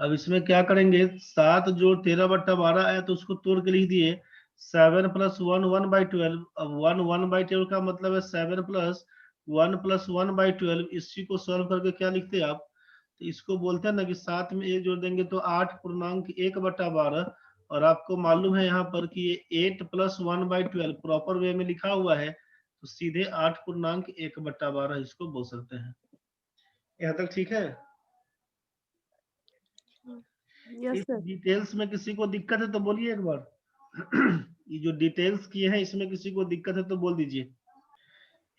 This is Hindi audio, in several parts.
अब इसमें क्या करेंगे, 7 जो 13/12 आया तो उसको तोड़ के लिख दिए। 7 + 1 1/12। अब 1 का मतलब है 7 + 1 + 1/12। इसी को सॉल्व करके क्या लिखते हैं आप, तो इसको बोलते हैं ना कि 7 में 1 जोड़ देंगे तो 8.1/12। और आपको मालूम है यहाँ पर कि ये 8 + 1/12 प्रॉपर वे में लिखा हुआ है, तो सीधे 8.1/12 इसको बोल सकते हैं। यहाँ तक ठीक है। यस इस सर। डिटेल्स में किसी को दिक्कत है तो बोलिए एक बार। ये जो डिटेल्स किए हैं इसमें किसी को दिक्कत है तो बोल दीजिए।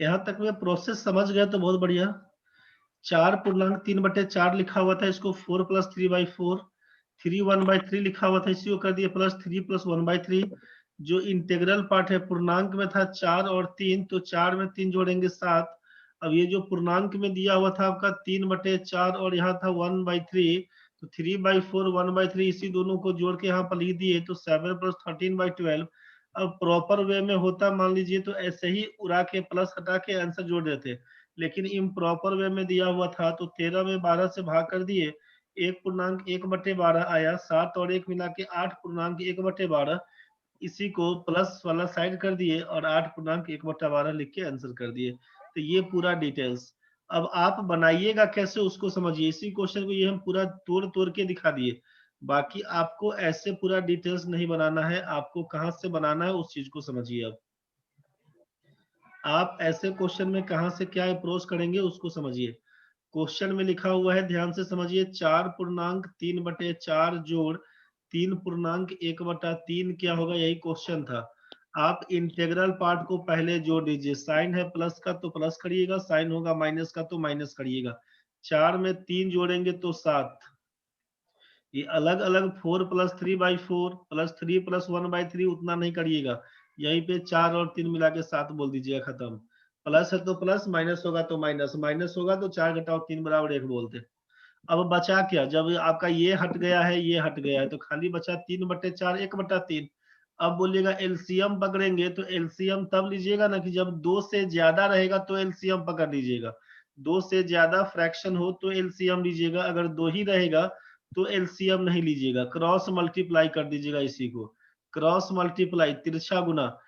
यहाँ तक में प्रोसेस समझ गए तो बहुत बढ़िया। 4.3/4 लिखा हुआ था, इसको 4 + 3/4। 3 1/3 लिखा हुआ था, इसी को कर दिए प्लस 3 + 1/3। जो इंटीग्रल पार्ट है पूर्णांक में था 4 और 3, तो 4 में 3 जोड़ेंगे 7। अब ये जो पूर्णांक में दिया हुआ था आपका 3/4 और यहाँ था 1/3, तो 3/4 1/3 इसी दोनों को जोड़ के यहाँ पर लिख दिए, तो 7 + 13/12। अब प्रॉपर वे में होता मान लीजिए तो ऐसे ही उड़ा के प्लस हटा के आंसर जोड़ देते, लेकिन इम्प्रॉपर वे में दिया हुआ था तो 13 में 12 से भाग कर दिए, 1.1/12 आया। 7 और 1 मिला के 8.1/12। इसी को प्लस वाला साइड कर दिए और 8.1/12 लिख के आंसर कर दिए। तो ये पूरा डिटेल्स। अब आप बनाइएगा कैसे उसको समझिए। इसी क्वेश्चन को ये हम पूरा तोड़ तोड़ के दिखा दिए। बाकी आपको ऐसे पूरा डिटेल्स नहीं बनाना है, आपको कहाँ से बनाना है उस चीज को समझिए। अब आप ऐसे क्वेश्चन में कहाँ से क्या अप्रोच करेंगे उसको समझिए। क्वेश्चन में लिखा हुआ है, ध्यान से समझिए, 4.3/4 जोड़ 3.1/3 क्या होगा, यही क्वेश्चन था। आप इंटीग्रल पार्ट को पहले जोड़ दीजिए। साइन है प्लस का तो प्लस करिएगा, साइन होगा माइनस का तो माइनस करिएगा। 4 में 3 जोड़ेंगे तो 7। ये अलग अलग 4 + 3/4 + 3 + 1/3 उतना नहीं करिएगा। यहीं पे 4 और 3 मिला के 7 बोल दीजिएगा, खत्म। प्लस है तो प्लस, माइनस होगा तो माइनस, माइनस होगा तो 4 घटाओ 3 बराबर 1 बोलते। अब बचा क्या, जब आपका ये हट गया है ये हट गया है तो खाली बचा 3/4 1/3। अब बोलिएगा एलसीएम पकड़ेंगे, तो एलसीएम तब लीजिएगा ना कि जब 2 से ज्यादा रहेगा तो एलसीएम पकड़ लीजिएगा। 2 से ज्यादा फ्रैक्शन हो तो एलसीएम लीजिएगा, अगर 2 ही रहेगा तो एलसीएम नहीं लीजिएगा। क्रॉस मल्टीप्लाई कर दीजिएगा, इसी को क्रॉस मल्टीप्लाई, तिरछा गुना।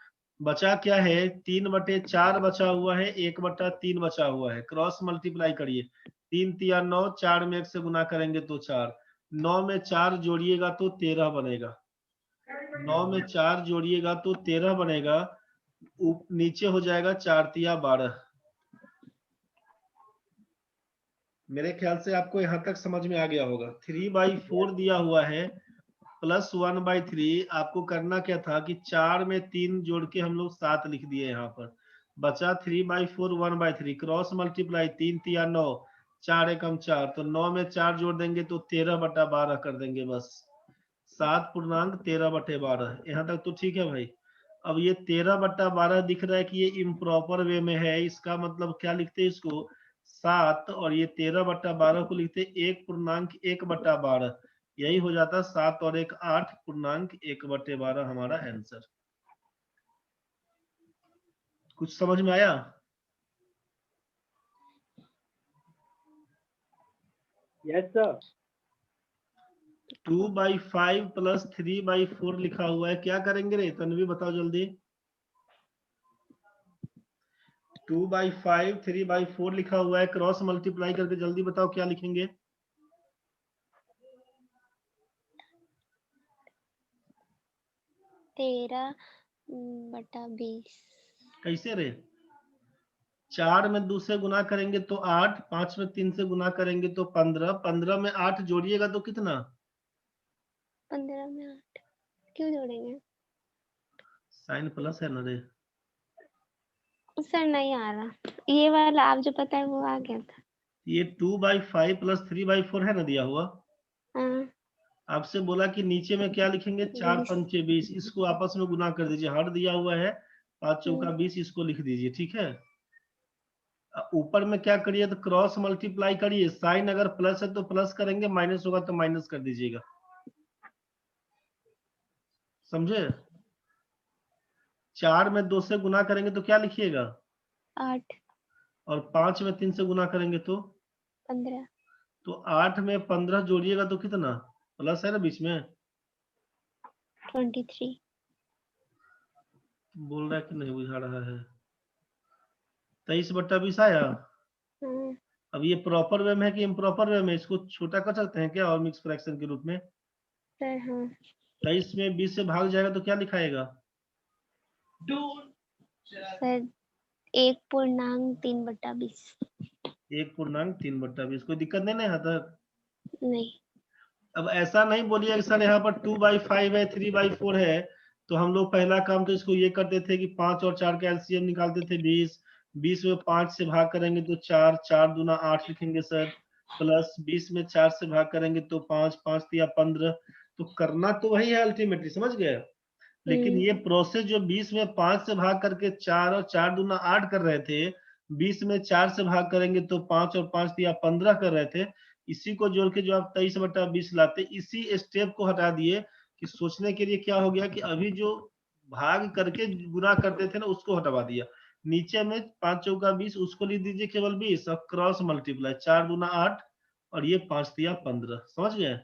बचा क्या है, 3/4 बचा हुआ है, 1/3 बचा हुआ है। क्रॉस मल्टीप्लाई करिए, 3 तिया 9, 4 में 1 से गुना करेंगे तो 4, 9 में 4 जोड़िएगा तो 13 बनेगा। 9 में 4 जोड़िएगा तो 13 बनेगा। नीचे हो जाएगा 4 तिया 12। मेरे ख्याल से आपको यहाँ तक समझ में आ गया होगा। 3/4 दिया हुआ है प्लस 1/3। आपको करना क्या था कि 4 में 3 जोड़ के हम लोग 7 लिख दिए यहाँ पर। बचा 3/4 1/3, क्रॉस मल्टीप्लाई, 3 तिया 9, 4 एकम 4, तो 9 में 4 जोड़ देंगे तो 13/12 कर देंगे बस। 7.13/12। यहाँ तक तो ठीक है भाई। अब ये 13/12 दिख रहा है कि ये इम्प्रॉपर वे में है, इसका मतलब क्या लिखते हैं इसको, 7, और ये 13/12 को लिखते 1.1/12। यही हो जाता 7 और 1 8.1/12 हमारा आंसर। कुछ समझ में आया? Yes sir. 2/5 + 3/4 लिखा हुआ है, क्या करेंगे रे तन्वी, बताओ जल्दी। 2/5 3/4 लिखा हुआ है, क्रॉस मल्टीप्लाई करके जल्दी बताओ क्या लिखेंगे। 13/20। कैसे रे, 4 में 2 से गुना करेंगे तो 8, 5 में 3 से गुना करेंगे तो 15, 15 में 8 जोड़िएगा तो कितना, 15 में 8 क्यों जोड़ेंगे? साइन प्लस है ना रे। सर नहीं आ रहा, ये वाला आप जो पता है वो आ गया था। ये 2/5 + 3/4 है ना दिया हुआ। हाँ, आपसे बोला कि नीचे में क्या लिखेंगे, 4 20। पंचे 20, इसको आपस में गुना कर दीजिए। हर दिया हुआ है 5 चौका 20, इसको लिख दीजिए, ठीक है। ऊपर में क्या करिए, तो क्रॉस मल्टीप्लाई करिए। साइन अगर प्लस है तो प्लस करेंगे, माइनस होगा तो माइनस कर दीजिएगा, समझे। 4 में 2 से गुना करेंगे तो क्या लिखिएगा, 8। और 5 में 3 से गुना करेंगे तो 15। तो 8 में 15 जोड़िएगा तो कितना प्लस है ना बीच में, 23। बोल रहा है कि नहीं बुझा रहा है। 23/20 आया। हाँ अब ये प्रॉपर वे में है कि इम्प्रॉपर वे में, इसको छोटा कर सकते हैं क्या और मिक्स फ्रैक्शन के रूप में। सर। हाँ 23 में 20 से भाग जाएगा तो क्या लिखाएगा। सर 1.3/20। 1.3/20 कोई दिक्कत नहीं ना यहाँ तक। नहीं। अब ऐसा नहीं बोलिए कि सर यहाँ पर 2/5 है 3/4 है, तो हम लोग पहला काम तो इसको ये करते थे कि 5 और 4 का एलसीएम निकालते थे 20। 20 में 5 से भाग करेंगे तो 4, 4 दूना 8 लिखेंगे सर, प्लस 20 में 4 से भाग करेंगे तो 5, 5 तिया 15। तो करना तो वही है अल्टीमेटली, समझ गए। लेकिन ये प्रोसेस जो 20 में 5 से भाग करके 4 और 4 दूना 8 कर रहे थे, 20 में 4 से भाग करेंगे तो 5 और 5 तिया 15 कर रहे थे, इसी को जोड़ के जो आप 23/20 लाते, इसी स्टेप को हटा दिए कि सोचने के लिए क्या हो गया कि अभी जो भाग करके गुना करते थे ना उसको हटवा दिया। नीचे में 5 चौका 20 उसको लिख दीजिए केवल 20 और क्रॉस मल्टीप्लाई 4 दूना 8 और ये 5 तिया 15, समझ गए।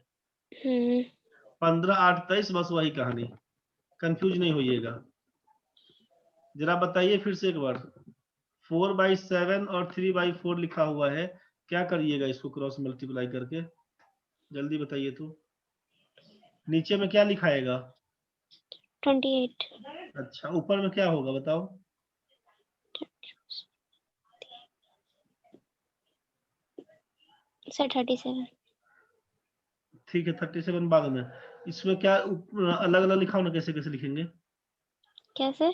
15 8 23 बस वही कहानी, कंफ्यूज नहीं होइएगा। जरा बताइए फिर से एक बार, 4/7 और 3/4 लिखा हुआ है, क्या करिएगा इसको क्रॉस मल्टीप्लाई करके, जल्दी बताइए तो। नीचे में क्या लिखाएगा। 28। अच्छा ऊपर में क्या होगा बताओ। सर 37। ठीक है 37 बाद में। इसमें क्या अलग अलग लिखा ना, कैसे कैसे लिखेंगे। कैसे।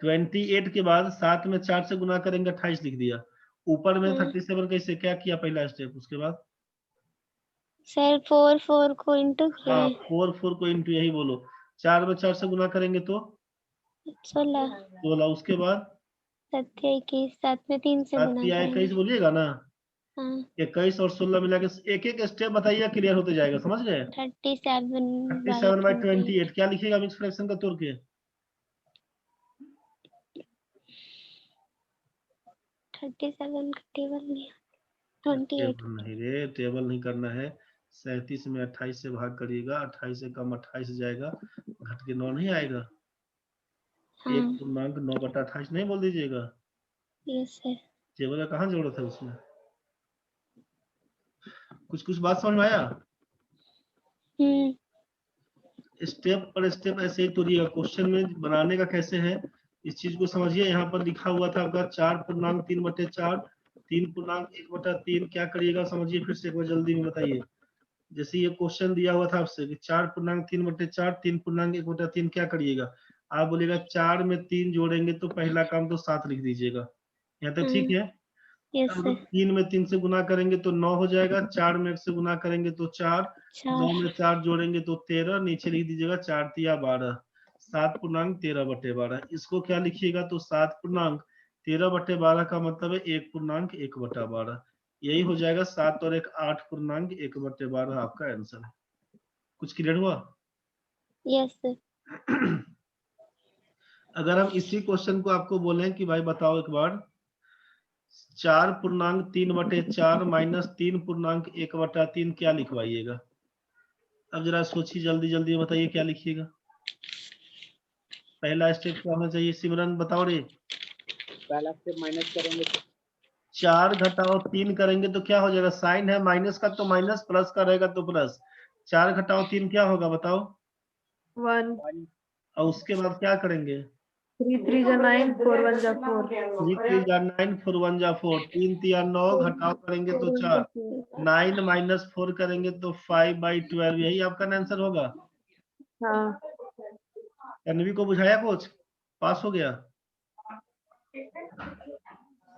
28 के बाद 7 में 4 से गुना करेंगे 28 लिख दिया। ऊपर में 37 कैसे, क्या किया पहला स्टेप, उसके बाद सर 4 को इंटू किया हाँ है। 4 को इंटू, यही बोलो। 4 में 4 से गुना करेंगे तो 16। 16, उसके बाद 7 21। 7 में 3 से 7 गुना तिया 21 करेंगे। बोलिएगा ना। हाँ 21 और 16 मिला के एक एक स्टेप बताइए, क्लियर होते जाएगा, समझ गए। 37/28 क्या लिखिएगा मिक्स फ्रैक्शन का तोड़ के। 37 का टेबल नहीं। 28। टेबल नहीं रे, टेबल नहीं करना है। 37 में 28 से भाग करिएगा, 28 से कम 28 जाएगा, घट के 9 नहीं आएगा। हाँ 1.9/28 नहीं बोल दीजिएगा। Yes sir. टेबल का कहाँ जरूरत है उसमें। कुछ कुछ बात समझ में आया। स्टेप पर स्टेप ऐसे ही तोड़िएगा, क्वेश्चन में बनाने का कैसे है इस चीज को समझिए। यहाँ पर लिखा हुआ था आपका 4.3/4, 3.1/3, क्या करिएगा समझिए फिर से एक बार जल्दी में बताइए। जैसे ये क्वेश्चन दिया हुआ था आपसे कि 4.3/4, 3.1/3 क्या करिएगा। आप बोलिएगा 4 में 3 जोड़ेंगे तो पहला काम तो 7 लिख दीजिएगा, यहाँ तक ठीक है। Yes sir. 3 में 3 से गुना करेंगे तो 9 हो जाएगा, 4 में 1 से गुना करेंगे तो 4, 9 में 4 जोड़ेंगे तो 13, नीचे लिख दीजिएगा 4 तिया 12, 7.13/12। इसको क्या लिखिएगा तो 7.13/12 का मतलब है 1.1/12, यही हो जाएगा 7 और 1 8.1/12 आपका आंसर है। कुछ क्लियर हुआ। Yes sir. अगर हम इसी क्वेश्चन को आपको बोले कि भाई बताओ एक बार, 4.3/4 माइनस 3.1/3 क्या लिखवाइएगा। अब जरा सोचिए जल्दी जल्दी बताइए क्या लिखिएगा। पहला स्टेप क्या होना चाहिए, सिमरन बताओ रे। पहला स्टेप माइनस करेंगे तो 4 घटाओ 3 करेंगे तो क्या हो जाएगा, साइन है माइनस का तो माइनस, प्लस का रहेगा तो प्लस। 4 घटाओ 3 क्या होगा बताओ। 1 1 और उसके बाद क्या करेंगे। 3 3 जा 9 4 1 जा 4 3 3 जा 9 4 1 जा 4, 3 तिया 9, घटाओ करेंगे तो 4, 9 माइनस 4 करेंगे तो 5/12, यही आपका आंसर होगा। हाँ तन्वी को बुझाया कुछ, पास हो गया।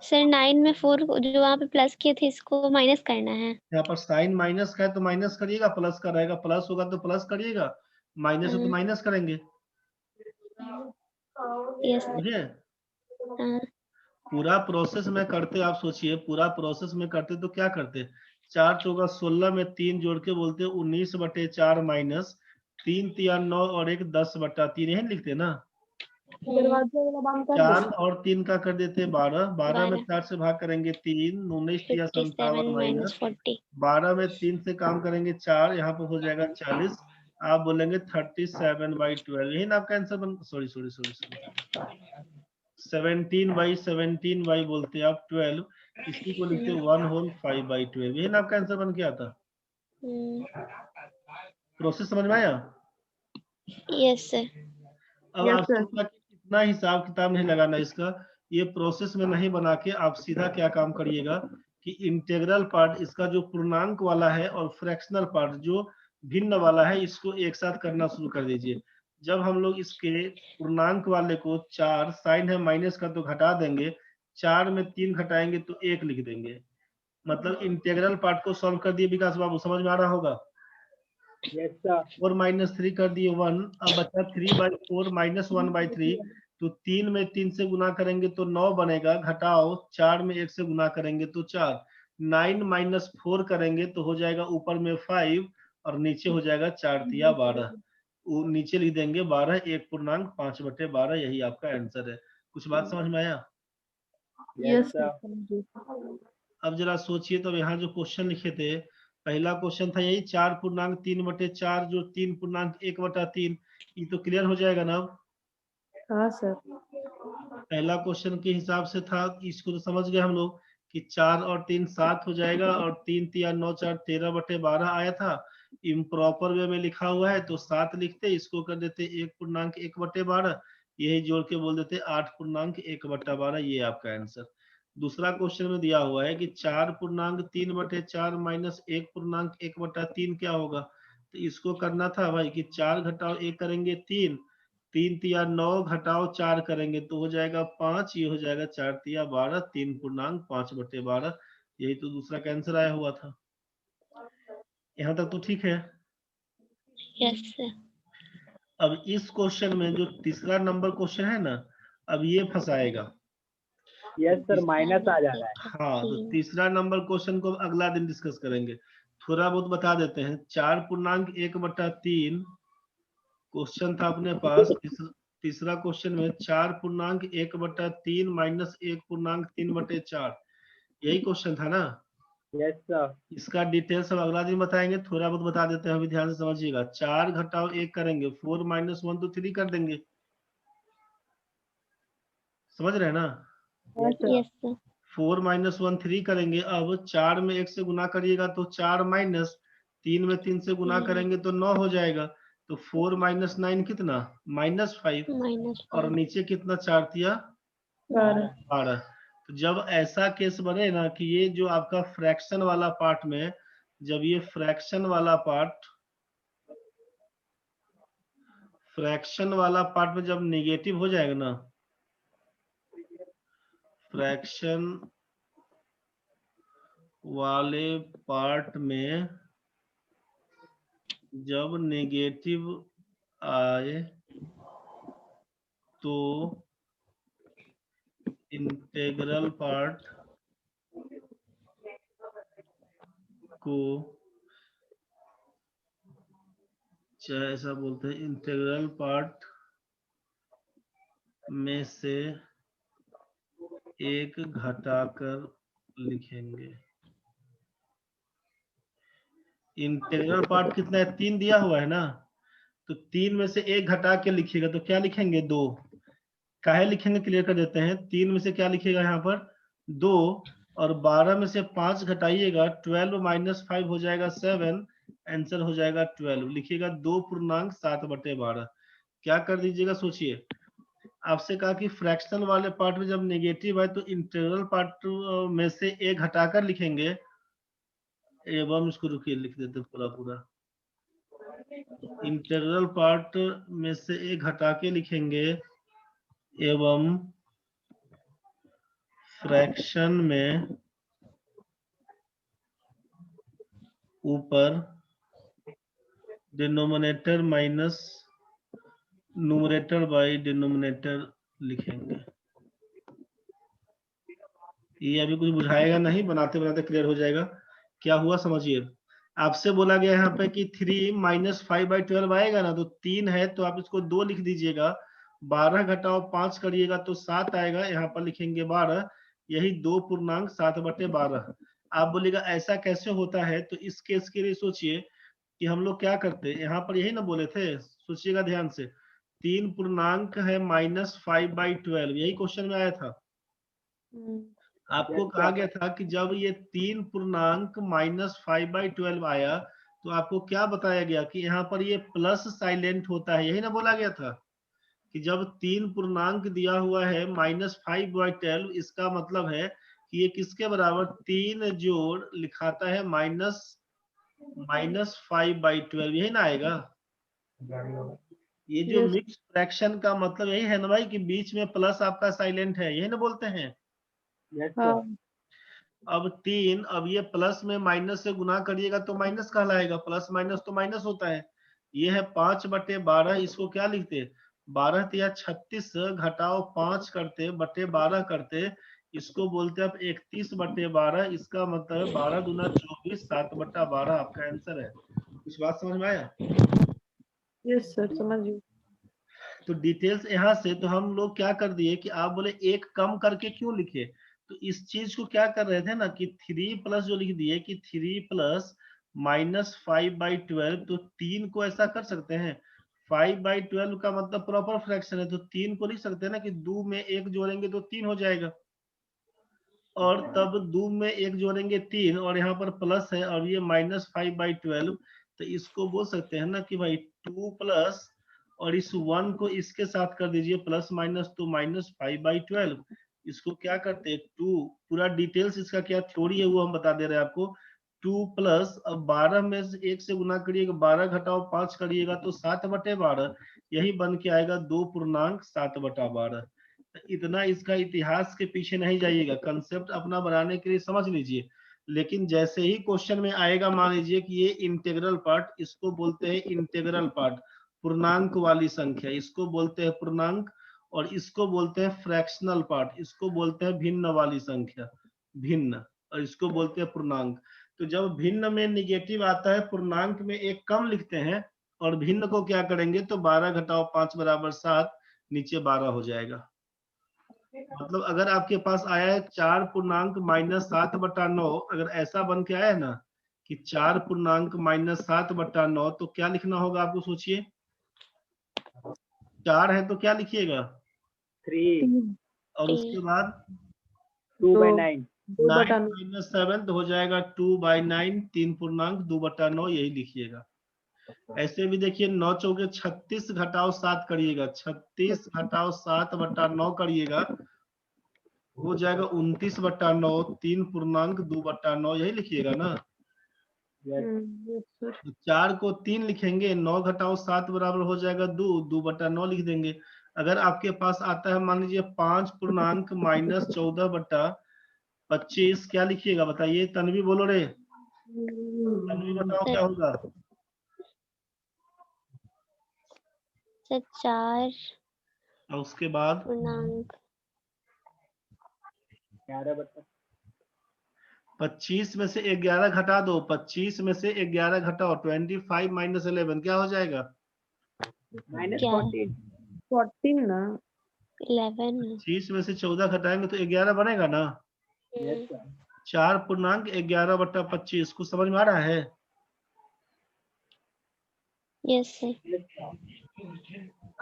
सर 9 में 4 जो वहाँ पे प्लस किए थे इसको माइनस करना है। यहाँ पर साइन माइनस का है तो माइनस करिएगा, प्लस का रहेगा प्लस होगा तो प्लस करिएगा, माइनस हो तो माइनस करेंगे। Yes sir. समझे। हाँ पूरा प्रोसेस में करते, आप सोचिए पूरा प्रोसेस में करते तो क्या करते, 4 चौका 16 में 3 जोड़ के बोलते 19/4 माइनस 3 तिया 9 और 1 10/3, यही लिखते ना। दरवाजे वाला बंद कर 4 दो। और 3 का कर देते 12, 12 में 12, 4 से भाग करेंगे 3, 19 या 57 57 माइनस - 40, 12 में 3 से काम करेंगे 4, यहाँ पे हो जाएगा 40। आप बोलेंगे 37/12, यही ना आपका आंसर बन, सॉरी 17/17 बोलते हैं आप 12, इसी को लिखते 1/5/12, यही ना आपका आंसर बन के आता। प्रोसेस समझ में आया? Yes sir. अब Yes, आपसे sir. बोला कि इतना हिसाब किताब नहीं लगाना इसका, ये प्रोसेस में नहीं बना के आप सीधा क्या काम करिएगा कि इंटीग्रल पार्ट इसका जो पूर्णांक वाला है और फ्रैक्शनल पार्ट जो भिन्न वाला है इसको एक साथ करना शुरू कर दीजिए। जब हम लोग इसके पूर्णांक वाले को 4 साइन है माइनस का तो घटा देंगे, 4 में 3 घटाएंगे तो 1 लिख देंगे, मतलब इंटीग्रल पार्ट को सॉल्व कर दिए। विकास बाबू समझ में आ रहा होगा? Yes sir. 4 - 3 कर दिए 1, अब बचा 3/4 - 1/3, तो 3 में 3 से गुना करेंगे तो 9 बनेगा, घटाओ 4 में 1 से गुना करेंगे तो 4, 9 - 4 करेंगे तो हो जाएगा ऊपर में 5 और नीचे हो जाएगा 4 तिया 12, वो नीचे लिख देंगे 12, 1/5/12, यही आपका आंसर है। कुछ बात समझ में आया? Yes, sir. अब जरा सोचिए, तो यहाँ जो क्वेश्चन लिखे थे, पहला क्वेश्चन था यही 4/3/4, जो 3/1/3, ये तो क्लियर हो जाएगा ना अब? हाँ सर। पहला क्वेश्चन के हिसाब से था, इसको तो समझ गए हम लोग कि 4 और 3 7 हो जाएगा, और 3 तिया 9 4 13/12 आया था। इम्प्रॉपर वे में लिखा हुआ है तो 7 लिखते, इसको कर देते 1/1/12, यही जोड़ के बोल देते 8/1/12, ये आपका आंसर। दूसरा क्वेश्चन में दिया हुआ है कि 4/3/4 माइनस 1/1/3 क्या होगा, तो इसको करना था भाई कि 4 घटाओ 1 करेंगे 3, 3 तिया 9 घटाओ 4 करेंगे तो हो जाएगा 5, ये हो जाएगा 4 तिया 12, 3/5/12, यही तो दूसरा का आंसर आया हुआ था। यहाँ तक तो ठीक है। Yes sir. अब इस क्वेश्चन में जो तीसरा नंबर क्वेश्चन है ना, अब ये फंसाएगा। यस सर, माइनस आ जा रहा है। हाँ, तो तीसरा नंबर क्वेश्चन को अगला दिन डिस्कस करेंगे, थोड़ा बहुत बता देते हैं। 4/1/3 क्वेश्चन था अपने पास। तीसरा क्वेश्चन में 4/1/3 माइनस 1/3/4, यही क्वेश्चन था ना? Yes sir. इसका डिटेल्स हम अगला दिन बताएंगे, थोड़ा बहुत बता देते हैं, अभी ध्यान से समझिएगा। 4 घटाओ 1 करेंगे, 4 - 1 तो 3 कर देंगे, समझ रहे हैं ना? Yes sir. 4 - 1 3 करेंगे। अब 4 में 1 से गुना करिएगा तो 4 माइनस 3 में 3 से गुना करेंगे तो 9 हो जाएगा, तो 4 - 9 कितना, -5, और नीचे कितना 4 तिया 12। तो जब ऐसा केस बने ना कि ये जो आपका फ्रैक्शन वाला पार्ट में, जब ये फ्रैक्शन वाला पार्ट में जब नेगेटिव हो जाएगा ना, फ्रैक्शन वाले पार्ट में जब नेगेटिव आए तो इंटीग्रल पार्ट को, चाहे ऐसा बोलते हैं, इंटीग्रल पार्ट में से एक घटाकर लिखेंगे। इंटीग्रल पार्ट कितना है, 3 दिया हुआ है ना, तो 3 में से 1 घटा के लिखिएगा तो क्या लिखेंगे, 2। काहे लिखेंगे क्लियर कर देते हैं। 3 में से क्या लिखिएगा यहाँ पर, 2, और 12 में से 5 घटाइएगा, 12 - 5 हो जाएगा 7, आंसर हो जाएगा 12, लिखिएगा 2/7/12। क्या कर दीजिएगा, सोचिए। आपसे कहा कि फ्रैक्शनल वाले पार्ट में जब नेगेटिव है तो इंटीग्रल पार्ट में से एक घटाकर लिखेंगे, एवं इसको रुकिए लिख देते पूरा। इंटीग्रल पार्ट में से एक घटा के लिखेंगे, एवं फ्रैक्शन में ऊपर denominator minus numerator by denominator लिखेंगे। ये अभी कुछ बुझाएगा नहीं, बनाते बनाते क्लियर हो जाएगा। क्या हुआ समझिए। आपसे बोला गया यहाँ पे कि 3 - 5/12 आएगा ना, तो 3 है तो आप इसको 2 लिख दीजिएगा, 12 घटाओ 5 करिएगा तो 7 आएगा, यहाँ पर लिखेंगे 12, यही 2 पूर्णांक 7/12। आप बोलेगा ऐसा कैसे होता है, तो इस केस के लिए सोचिए कि हम लोग क्या करते हैं, यहाँ पर यही ना बोले थे, सोचिएगा ध्यान से, 3 पूर्णांक है -5/12, यही क्वेश्चन में आया था। आपको Yes, कहा sir. गया था कि जब ये 3 पूर्णांक -5/12 आया तो आपको क्या बताया गया कि यहाँ पर ये प्लस साइलेंट होता है, यही ना बोला गया था कि जब 3 पूर्णांक दिया हुआ है -5/12, इसका मतलब है कि ये किसके बराबर, 3 जोड़ लिखाता है -5/12, यही ना आएगा। ये जो Yes. मिक्स फ्रैक्शन का मतलब यही है ना भाई कि बीच में प्लस आपका साइलेंट है, यही ना बोलते हैं। Yes, हाँ sir. अब 3, अब ये प्लस में माइनस से गुना करिएगा तो माइनस कहलाएगा, प्लस माइनस तो माइनस होता है। ये है 5/12, इसको क्या लिखते, 12 या 36 घटाओ 5 करते बटे 12 करते, इसको बोलते हैं अब 31/12, इसका मतलब 12 दूना 24, 7/12 आपका आंसर है। कुछ बात समझ में आया? यस सर, समझ गई। तो डिटेल्स यहाँ से तो हम लोग क्या कर दिए कि आप बोले एक कम करके क्यों लिखे, तो इस चीज को क्या कर रहे थे ना कि 3 जो लिख दिए कि 3 -5/12, तो 3 को ऐसा कर सकते हैं, 5/12 का मतलब प्रॉपर फ्रैक्शन है, तो 3 को लिख सकते हैं ना कि 2 में 1 जोड़ेंगे तो 3 हो जाएगा, और तब 2 में 1 जोड़ेंगे 3, और यहाँ पर प्लस है और ये -5/12, तो इसको बोल सकते हैं ना कि भाई 2 और इस 1 को इसके साथ कर दीजिए प्लस माइनस, तो -5/12। इसको क्या करते हैं 2, पूरा डिटेल्स इसका क्या थ्योरी है वो हम बता दे रहे हैं आपको। 2 अब 12 में से 1 से गुना करिएगा, 12 घटाओ 5 करिएगा तो 7/12, यही बन के आएगा 2 पूर्णांक 7/12। इतना इसका इतिहास के पीछे नहीं जाइएगा, कंसेप्ट अपना बनाने के लिए समझ लीजिए, लेकिन जैसे ही क्वेश्चन में आएगा, मान लीजिए कि ये इंटीग्रल पार्ट, इसको बोलते हैं इंटीग्रल पार्ट, पूर्णांक वाली संख्या इसको बोलते हैं पूर्णांक, और इसको बोलते हैं फ्रैक्शनल पार्ट, इसको बोलते हैं भिन्न वाली संख्या, भिन्न, और इसको बोलते हैं पूर्णांक। तो जब भिन्न में निगेटिव आता है, पूर्णांक में एक कम लिखते हैं, और भिन्न को क्या करेंगे तो 12 घटाओ 5 बराबर 7, नीचे 12 हो जाएगा। मतलब अगर आपके पास आया है 4 पूर्णांक -7/9, अगर ऐसा बन के आया है ना कि 4 पूर्णांक -7/9, तो क्या लिखना होगा आपको, सोचिए। 4 है तो क्या लिखिएगा, 3, और उसके बाद 2/9. 9 - 7 तो हो जाएगा 2/9, 3 पूर्णांक 2/9, यही लिखिएगा। ऐसे भी देखिए 9 चौके 36 घटाओ 7 करिएगा, 36 घटाओ 7/9 करिएगा, हो जाएगा 29/9, 3 पूर्णांक 2/9, यही लिखिएगा ना। Yes. Yes sir. तो 4 को 3 लिखेंगे, 9 घटाओ 7 बराबर हो जाएगा 2, 2/9 लिख देंगे। अगर आपके पास आता है मान लीजिए 5 पूर्णांक -14/25, क्या लिखिएगा बताइए, तन्वी बोलो रे, तन्वी बताओ क्या होगा। 4 और उसके बाद पूर्णांक 11/25. 25 में से 11 घटा दो, 25 में से 11 घटाओ, 25 - 11 क्या हो जाएगा, -14. 14 ना। 11। 25 में से 14 घटाएंगे तो 11 बनेगा ना। Yes, sir. 4 पूर्णांक 11/25, कुछ समझ में आ रहा है। Yes sir. Yes, sir.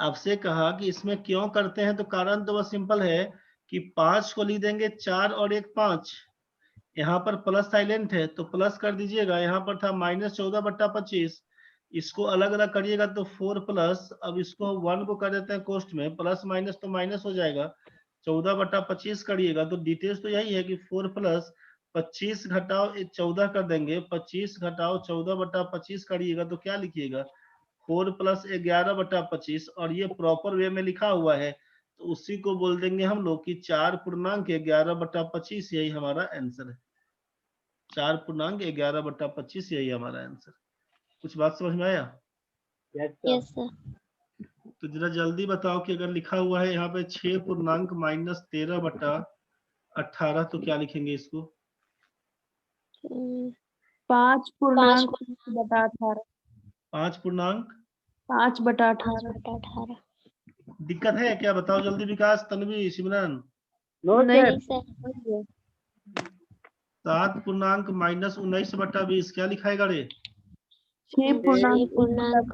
आपसे कहा कि इसमें क्यों करते हैं, तो कारण तो बस सिंपल है कि 5 को लिख देंगे 4 और 1 5, यहाँ पर प्लस साइलेंट है तो प्लस कर दीजिएगा, यहाँ पर था -14/25, इसको अलग अलग करिएगा तो 4 अब इसको 1 को कर देते हैं कोष्ठ में, प्लस माइनस तो माइनस हो जाएगा, 14/25 करिएगा, तो डिटेल्स तो यही है कि 4 25 घटाओ 14 कर देंगे, 25 घटाओ 14/25 करिएगा तो क्या लिखिएगा 4 + 11/25, और ये प्रॉपर वे में लिखा हुआ है तो उसी को बोल देंगे हम लोग कि 4 पूर्णांक 11/25, यही हमारा आंसर है। 4 पूर्णांक 11/25, यही हमारा आंसर। कुछ बात समझ में आया? Yes, sir. Yes sir. तो जरा जल्दी बताओ कि अगर लिखा हुआ है यहाँ पे 6 पूर्णांक -13/18, तो क्या लिखेंगे इसको? 5 पूर्णांक 5/18। 5 पूर्णांक 5/18। 5/18। दिक्कत है क्या, बताओ जल्दी। विकास, तन्वी, सिमरन। नो नहीं। सर। नहीं सर 7 पूर्णांक माइनस 19/20 क्या लिखाएगा रे? 6 पूर्णांक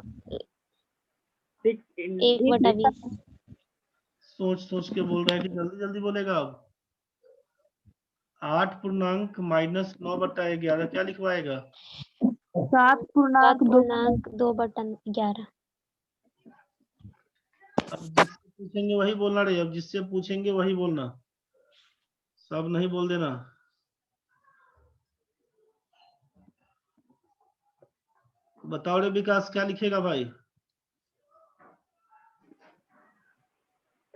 6 1/20 सोच सोच के बोल रहा है कि जल्दी जल्दी बोलेगा। अब 8 पूर्णांक माइनस 9/11 क्या लिखवाएगा? 7 पूर्णांक 2 2/11 अब जिससे पूछेंगे वही बोलना रे, अब जिससे पूछेंगे वही बोलना, सब नहीं बोल देना। बताओ रे विकास, क्या लिखेगा भाई?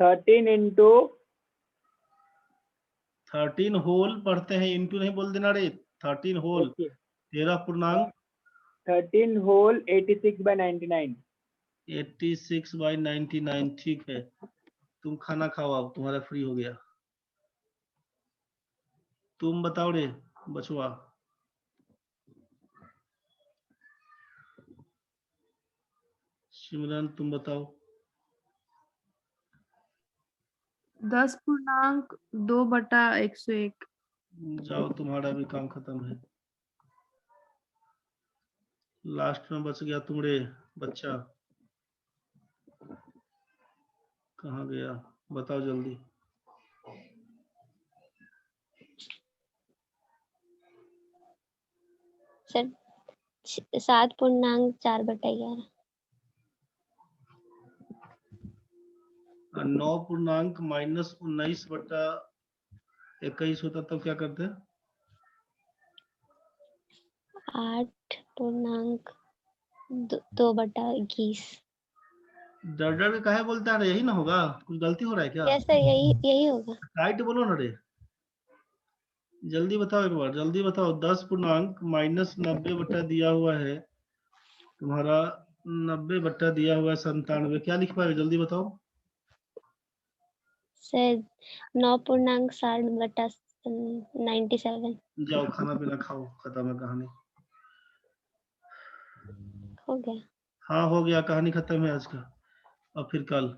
13 into 13 होल पढ़ते हैं, इंटू नहीं बोल देना रे। 13 होल okay 13 पूर्णांक 13 whole 86/99 86/99। ठीक है, तुम खाना खाओ, अब तुम्हारा फ्री हो गया। तुम बताओ रे बचवा। सिमरन तुम बताओ। 10 पूर्णांक 2/101। जाओ, तुम्हारा भी काम खत्म है। लास्ट में बच गया तुम रे बच्चा, कहाँ गया बताओ जल्दी। सर 7.4/11 9 पूर्णांक माइनस 19/21 होता तब क्या करते? 8.2/21 डर डर के काहे बोलता है रे? यही ना होगा, कुछ गलती हो रहा है क्या? यस सर यही होगा। राइट बोलो ना रे, जल्दी बताओ, एक बार जल्दी बताओ। 10 पूर्णांक माइनस 90 दिया हुआ है तुम्हारा, 90 दिया हुआ है 97, क्या लिख पाएगा जल्दी बताओ। सर 9.60/97 जाओ खाना पीना खाओ, खत्म है कहानी। हो गया। हाँ हो गया, कहानी खत्म है आज का। और फिर कल।